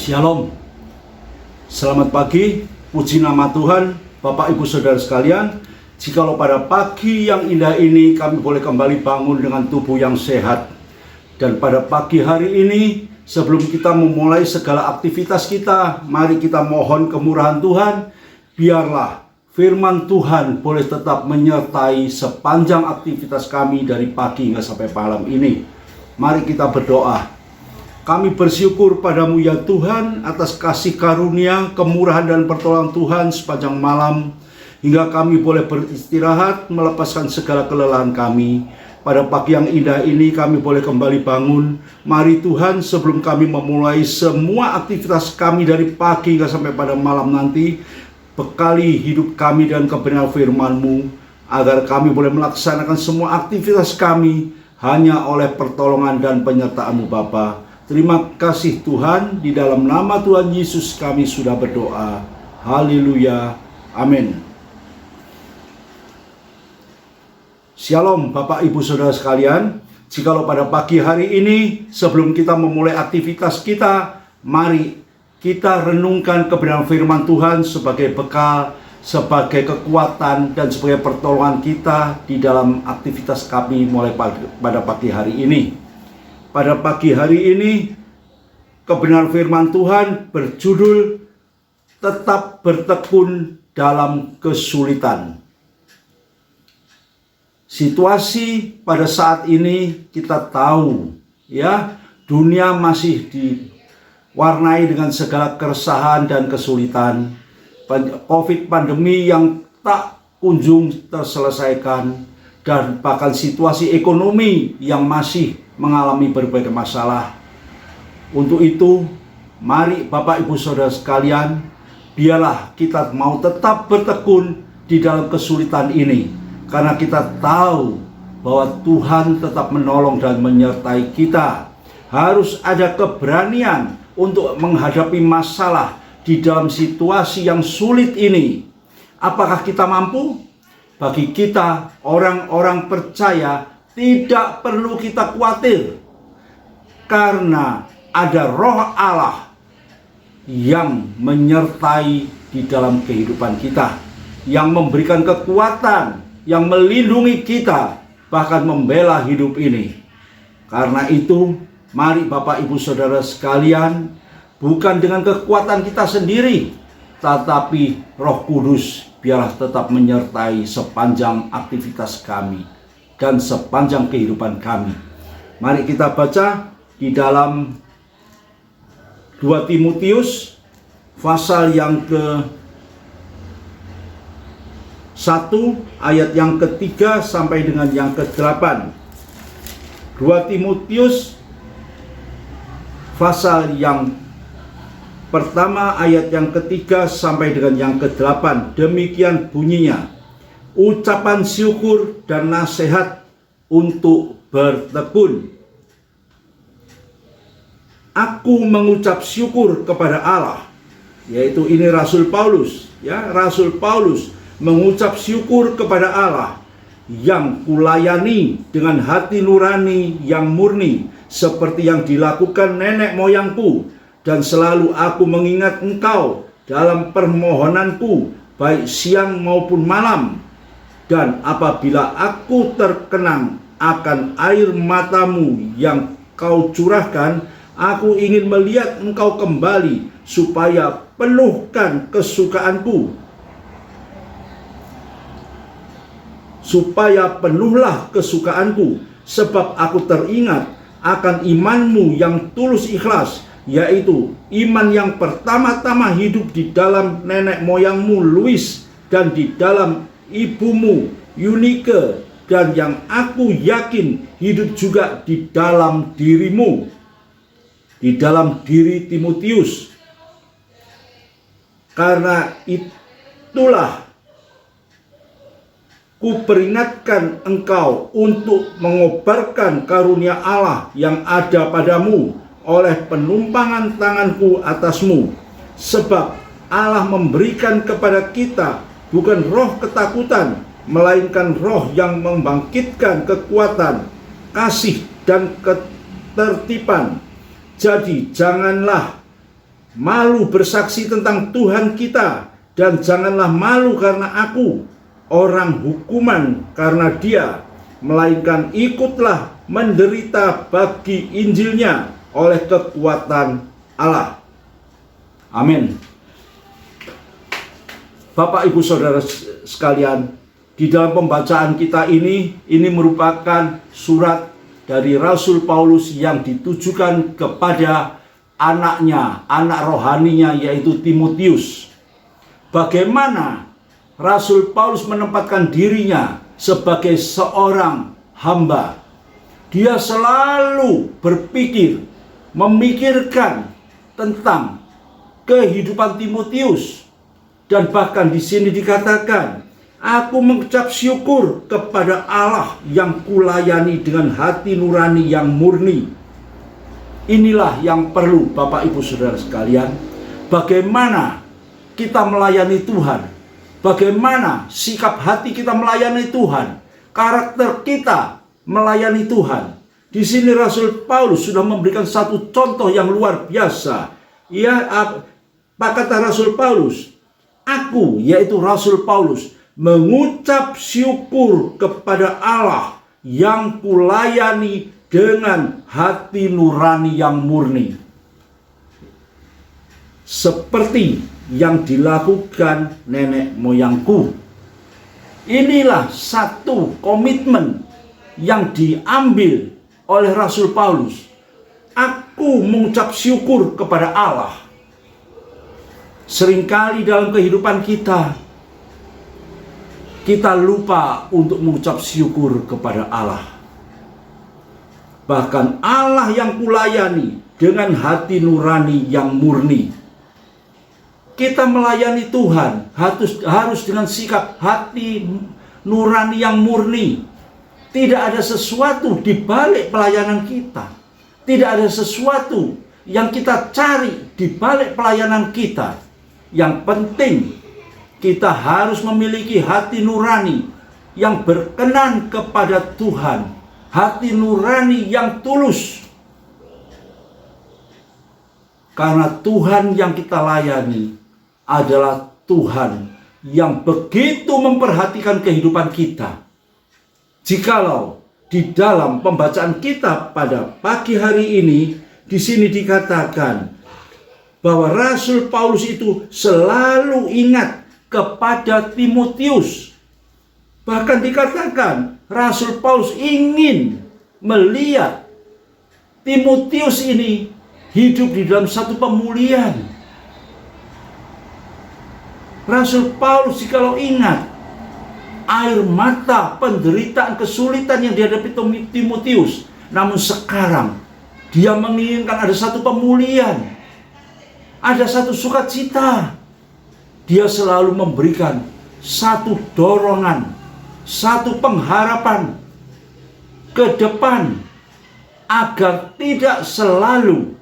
Shalom, selamat pagi, puji nama Tuhan, Bapak Ibu Saudara sekalian. Jikalau pada pagi yang indah ini kami boleh kembali bangun dengan tubuh yang sehat. Dan pada pagi hari ini, sebelum kita memulai segala aktivitas kita, mari kita mohon kemurahan Tuhan. Biarlah firman Tuhan boleh tetap menyertai sepanjang aktivitas kami dari pagi hingga sampai malam ini. Mari kita berdoa. Kami bersyukur padamu ya Tuhan atas kasih karunia, kemurahan dan pertolongan Tuhan sepanjang malam, hingga kami boleh beristirahat, melepaskan segala kelelahan kami. Pada pagi yang indah ini kami boleh kembali bangun. Mari Tuhan, sebelum kami memulai semua aktivitas kami dari pagi hingga sampai pada malam nanti, bekali hidup kami dan kebenaran firman-Mu, agar kami boleh melaksanakan semua aktivitas kami hanya oleh pertolongan dan penyertaan-Mu Bapa. Terima kasih Tuhan, di dalam nama Tuhan Yesus kami sudah berdoa. Haleluya. Amin. Shalom Bapak Ibu Saudara sekalian. Jikalau pada pagi hari ini, sebelum kita memulai aktivitas kita, mari kita renungkan kebenaran firman Tuhan sebagai bekal, sebagai kekuatan dan sebagai pertolongan kita di dalam aktivitas kami mulai pada pagi hari ini. Pada pagi hari ini, kebenaran firman Tuhan berjudul Tetap Bertekun Dalam Kesulitan. Situasi pada saat ini kita tahu, ya, dunia masih diwarnai dengan segala keresahan dan kesulitan. COVID pandemi yang tak kunjung terselesaikan, dan bahkan situasi ekonomi yang masih mengalami berbagai masalah. Untuk itu, mari Bapak Ibu Saudara sekalian, biarlah kita mau tetap bertekun di dalam kesulitan ini, karena kita tahu bahwa Tuhan tetap menolong dan menyertai kita. Harus ada keberanian untuk menghadapi masalah di dalam situasi yang sulit ini. Apakah kita mampu? Bagi kita, orang-orang percaya, tidak perlu kita khawatir, karena ada Roh Allah yang menyertai di dalam kehidupan kita, yang memberikan kekuatan, yang melindungi kita, bahkan membela hidup ini. Karena itu, mari Bapak Ibu Saudara sekalian, bukan dengan kekuatan kita sendiri, tetapi Roh Kudus biarlah tetap menyertai sepanjang aktivitas kami dan sepanjang kehidupan kami. Mari kita baca di dalam 2 Timotius pasal yang ke-1 ayat yang ke-3 sampai dengan yang ke-8. 2 Timotius pasal yang pertama ayat yang ke-3 sampai dengan yang ke-8. Demikian bunyinya. Ucapan syukur dan nasihat untuk bertekun. Aku mengucap syukur kepada Allah, yaitu ini Rasul Paulus, ya, Rasul Paulus mengucap syukur kepada Allah yang kulayani dengan hati nurani yang murni, seperti yang dilakukan nenek moyangku, dan selalu aku mengingat engkau dalam permohonanku, baik siang maupun malam. Dan apabila aku terkenang akan air matamu yang kau curahkan, aku ingin melihat engkau kembali, supaya penuhkan kesukaanku. Supaya penuhlah kesukaanku, sebab aku teringat akan imanmu yang tulus ikhlas, yaitu iman yang pertama-tama hidup di dalam nenek moyangmu Lois dan di dalam ibumu Eunike, dan yang aku yakin hidup juga di dalam dirimu, di dalam diri Timotius. Karena itulah ku peringatkan engkau untuk mengobarkan karunia Allah yang ada padamu oleh penumpangan tanganku atasmu. Sebab Allah memberikan kepada kita bukan roh ketakutan, melainkan roh yang membangkitkan kekuatan, kasih dan ketertiban. Jadi janganlah malu bersaksi tentang Tuhan kita, dan janganlah malu karena aku, orang hukuman karena Dia, melainkan ikutlah menderita bagi Injilnya oleh kekuatan Allah. Amin. Bapak Ibu Saudara sekalian, di dalam pembacaan kita ini merupakan surat dari Rasul Paulus yang ditujukan kepada anaknya, anak rohaninya, yaitu Timotius. Bagaimana Rasul Paulus menempatkan dirinya sebagai seorang hamba. Dia selalu berpikir, memikirkan tentang kehidupan Timotius. Dan bahkan di sini dikatakan, aku mengucap syukur kepada Allah yang kulayani dengan hati nurani yang murni. Inilah yang perlu Bapak Ibu Saudara sekalian. Bagaimana kita melayani Tuhan, bagaimana sikap hati kita melayani Tuhan, karakter kita melayani Tuhan. Di sini Rasul Paulus sudah memberikan satu contoh yang luar biasa. Apa kata Rasul Paulus? Aku, yaitu Rasul Paulus, mengucap syukur kepada Allah yang kulayani dengan hati nurani yang murni, seperti yang dilakukan nenek moyangku. Inilah satu komitmen yang diambil oleh Rasul Paulus. Aku mengucap syukur kepada Allah. Seringkali dalam kehidupan kita lupa untuk mengucap syukur kepada Allah. Bahkan Allah yang kulayani dengan hati nurani yang murni. Kita melayani Tuhan harus dengan sikap hati nurani yang murni. Tidak ada sesuatu di balik pelayanan kita. Tidak ada sesuatu yang kita cari di balik pelayanan kita. Yang penting kita harus memiliki hati nurani yang berkenan kepada Tuhan. Hati nurani yang tulus. Karena Tuhan yang kita layani adalah Tuhan yang begitu memperhatikan kehidupan kita. Jikalau di dalam pembacaan kita pada pagi hari ini, di sini dikatakan bahwa Rasul Paulus itu selalu ingat kepada Timotius. Bahkan dikatakan Rasul Paulus ingin melihat Timotius ini hidup di dalam satu pemulihan. Rasul Paulus jikalau ingat air mata, penderitaan, kesulitan yang dihadapi Timotius, namun sekarang dia menginginkan ada satu pemulihan, ada satu sukacita. Dia selalu memberikan satu dorongan, satu pengharapan ke depan, agar tidak selalu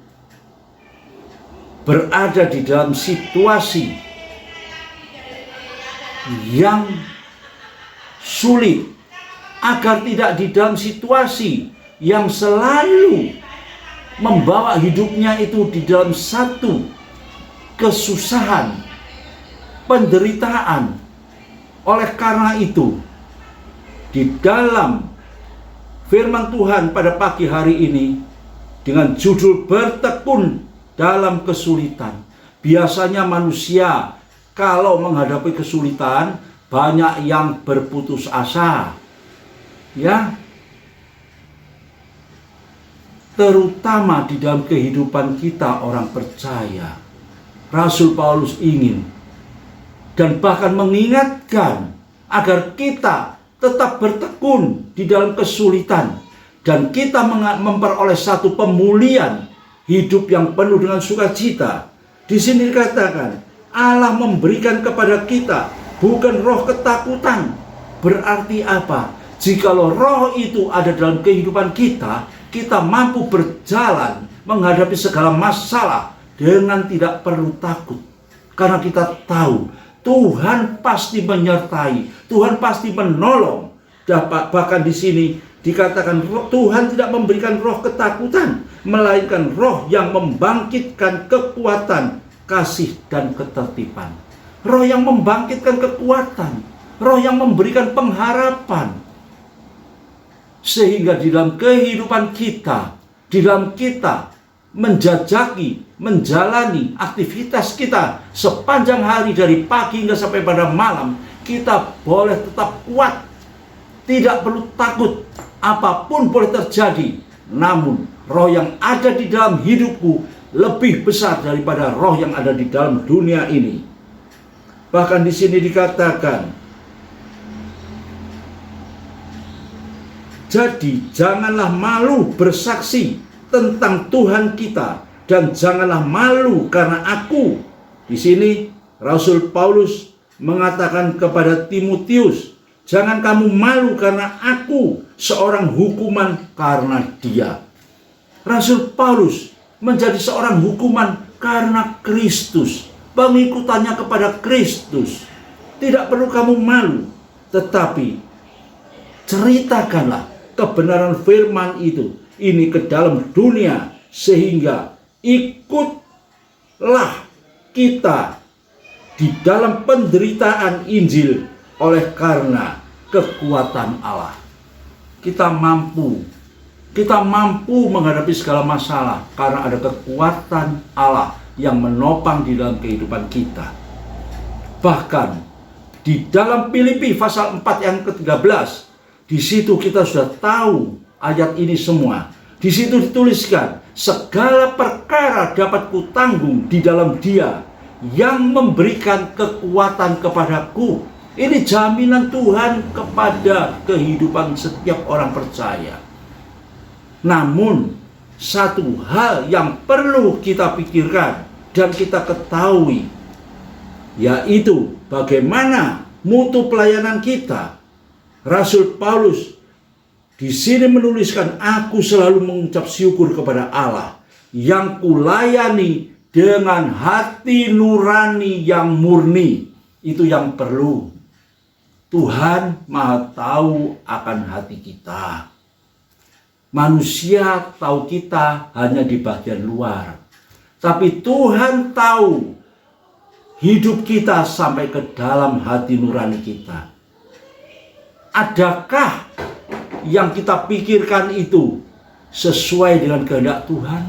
berada di dalam situasi yang sulit, agar tidak di dalam situasi yang selalu membawa hidupnya itu di dalam satu kesusahan, penderitaan. Oleh karena itu, di dalam firman Tuhan pada pagi hari ini dengan judul bertekun dalam kesulitan. Biasanya manusia kalau menghadapi kesulitan banyak yang berputus asa. Ya. Terutama di dalam kehidupan kita orang percaya. Rasul Paulus ingin dan bahkan mengingatkan agar kita tetap bertekun di dalam kesulitan dan kita memperoleh satu pemulihan hidup yang penuh dengan sukacita. Di sini dikatakan Allah memberikan kepada kita bukan roh ketakutan. Berarti apa? Jikalau roh itu ada dalam kehidupan kita, kita mampu berjalan menghadapi segala masalah dengan tidak perlu takut. Karena kita tahu Tuhan pasti menyertai, Tuhan pasti menolong. Bahkan di sini dikatakan Tuhan tidak memberikan roh ketakutan, melainkan roh yang membangkitkan kekuatan kasih, dan ketertiban. Roh yang membangkitkan kekuatan, roh yang memberikan pengharapan. Sehingga di dalam kehidupan kita, di dalam kita menjajaki, menjalani aktivitas kita sepanjang hari dari pagi hingga sampai pada malam, kita boleh tetap kuat. Tidak perlu takut, apapun boleh terjadi. Namun roh yang ada di dalam hidupku lebih besar daripada roh yang ada di dalam dunia ini. Bahkan di sini dikatakan, jadi janganlah malu bersaksi tentang Tuhan kita, dan janganlah malu karena aku. Di sini Rasul Paulus mengatakan kepada Timotius, jangan kamu malu karena aku seorang hukuman karena dia. Rasul Paulus menjadi seorang hukuman karena Kristus, pengikutannya kepada Kristus. Tidak perlu kamu malu, tetapi ceritakanlah kebenaran firman itu ini ke dalam dunia, sehingga ikutlah kita di dalam penderitaan Injil oleh karena kekuatan Allah. Kita mampu menghadapi segala masalah karena ada kekuatan Allah yang menopang di dalam kehidupan kita. Bahkan di dalam Filipi pasal 4 yang ke-13, di situ kita sudah tahu ayat ini semua. Di situ dituliskan, segala perkara dapat kutanggung di dalam Dia yang memberikan kekuatan kepadaku. Ini jaminan Tuhan kepada kehidupan setiap orang percaya. Namun satu hal yang perlu kita pikirkan dan kita ketahui, yaitu bagaimana mutu pelayanan kita. Rasul Paulus di sini menuliskan, aku selalu mengucap syukur kepada Allah yang kulayani dengan hati nurani yang murni. Itu yang perlu. Tuhan Maha tahu akan hati kita. Manusia tahu kita hanya di bagian luar, tapi Tuhan tahu hidup kita sampai ke dalam hati nurani kita. Adakah yang kita pikirkan itu sesuai dengan kehendak Tuhan?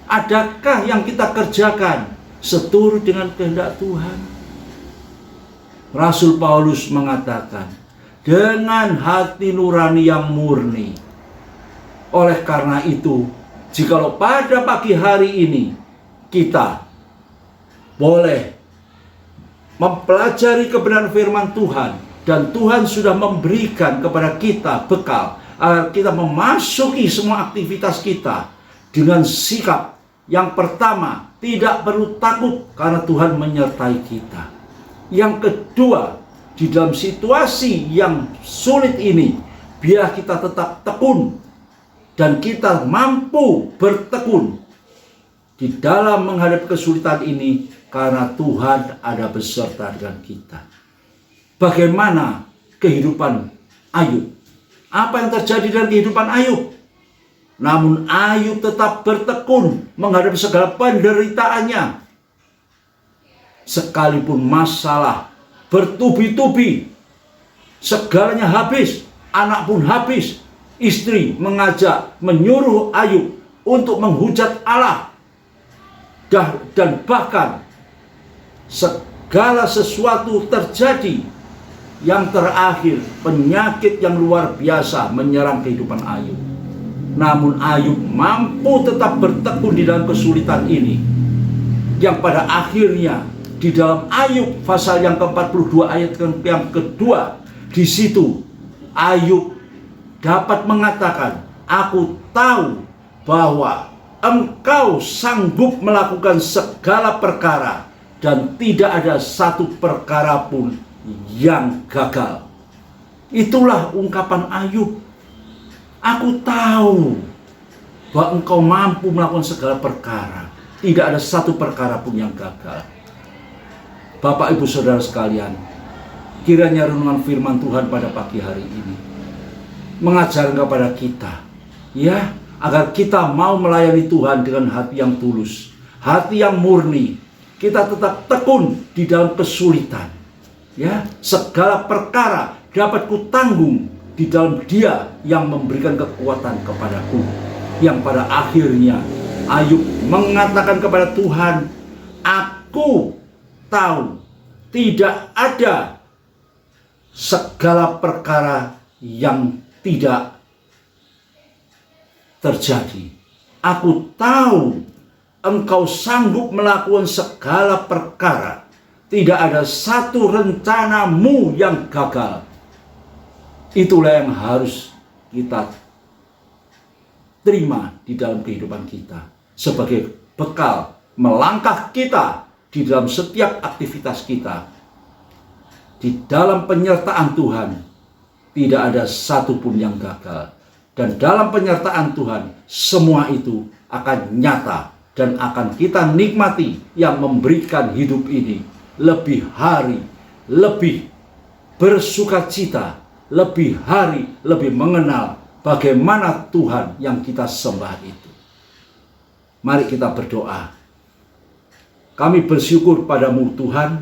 Adakah yang kita kerjakan seturut dengan kehendak Tuhan? Rasul Paulus mengatakan, dengan hati nurani yang murni. Oleh karena itu, jikalau pada pagi hari ini kita boleh mempelajari kebenaran firman Tuhan, dan Tuhan sudah memberikan kepada kita bekal agar kita memasuki semua aktivitas kita dengan sikap yang pertama, tidak perlu takut karena Tuhan menyertai kita. Yang kedua, di dalam situasi yang sulit ini, biar kita tetap tekun dan kita mampu bertekun di dalam menghadapi kesulitan ini karena Tuhan ada beserta dengan kita. Bagaimana kehidupan Ayub? Apa yang terjadi dalam kehidupan Ayub? Namun Ayub tetap bertekun menghadapi segala penderitaannya. Sekalipun masalah bertubi-tubi, segalanya habis, anak pun habis, istri menyuruh Ayub untuk menghujat Allah. Dan bahkan segala sesuatu terjadi. Yang terakhir, penyakit yang luar biasa menyerang kehidupan Ayub. Namun Ayub mampu tetap bertekun di dalam kesulitan ini. Yang pada akhirnya di dalam Ayub pasal yang ke-42 ayat yang kedua, di situ Ayub dapat mengatakan, aku tahu bahwa Engkau sanggup melakukan segala perkara dan tidak ada satu perkara pun yang gagal. Itulah ungkapan Ayub. Aku tahu bahwa Engkau mampu melakukan segala perkara. Tidak ada satu perkara pun yang gagal. Bapak Ibu Saudara sekalian, kiranya renungan firman Tuhan pada pagi hari ini mengajarkan kepada kita, ya, agar kita mau melayani Tuhan dengan hati yang tulus, hati yang murni, kita tetap tekun di dalam kesulitan. Ya, segala perkara dapat kutanggung di dalam Dia yang memberikan kekuatan kepadaku. Yang pada akhirnya Ayub mengatakan kepada Tuhan, aku tahu tidak ada segala perkara yang tidak terjadi. Aku tahu Engkau sanggup melakukan segala perkara. Tidak ada satu rencanamu yang gagal. Itulah yang harus kita terima di dalam kehidupan kita sebagai bekal melangkah kita di dalam setiap aktivitas kita. Di dalam penyertaan Tuhan tidak ada satupun yang gagal, dan dalam penyertaan Tuhan semua itu akan nyata dan akan kita nikmati, yang memberikan hidup ini lebih hari, lebih bersukacita, lebih hari, lebih mengenal bagaimana Tuhan yang kita sembah itu. Mari kita berdoa. Kami bersyukur padamu Tuhan,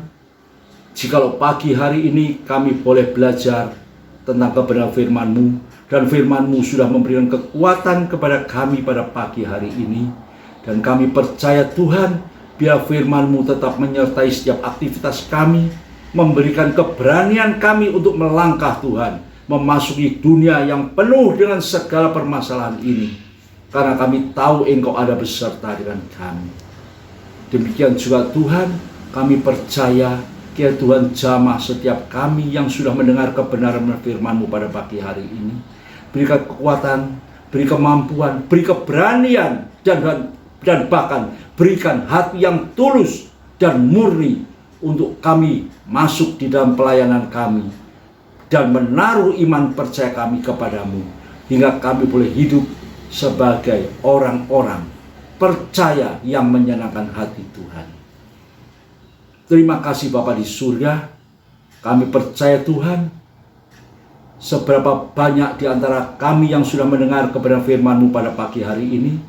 jikalau pagi hari ini kami boleh belajar tentang kebenaran firman-Mu, dan firman-Mu sudah memberikan kekuatan kepada kami pada pagi hari ini. Dan kami percaya Tuhan, biar firman-Mu tetap menyertai setiap aktivitas kami, memberikan keberanian kami untuk melangkah Tuhan, memasuki dunia yang penuh dengan segala permasalahan ini. Karena kami tahu Engkau ada beserta dengan kami. Demikian juga Tuhan, kami percaya kiranya Tuhan jamah setiap kami yang sudah mendengar kebenaran firman-Mu pada pagi hari ini. Berikan kekuatan, beri kemampuan, beri keberanian, dan bahkan berikan hati yang tulus dan murni untuk kami masuk di dalam pelayanan kami dan menaruh iman percaya kami kepadamu, hingga kami boleh hidup sebagai orang-orang percaya yang menyenangkan hati Tuhan. Terima kasih Bapa di surga. Kami percaya Tuhan, seberapa banyak di antara kami yang sudah mendengar kebenaran firman-Mu pada pagi hari ini,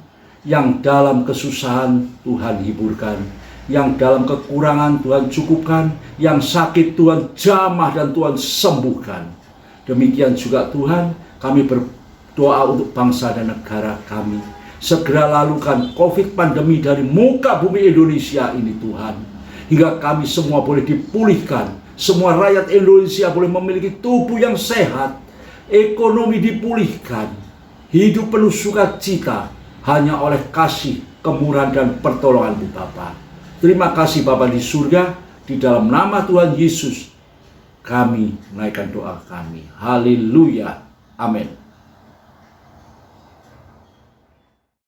yang dalam kesusahan Tuhan hiburkan, yang dalam kekurangan Tuhan cukupkan, yang sakit Tuhan jamah dan Tuhan sembuhkan. Demikian juga Tuhan, kami berdoa untuk bangsa dan negara kami. Segera lalukan COVID pandemi dari muka bumi Indonesia ini Tuhan, hingga kami semua boleh dipulihkan. Semua rakyat Indonesia boleh memiliki tubuh yang sehat, ekonomi dipulihkan, hidup penuh sukacita, hanya oleh kasih, kemurahan, dan pertolongan-Mu Bapa. Terima kasih Bapa di surga, di dalam nama Tuhan Yesus kami menaikkan doa kami. Haleluya. Amin.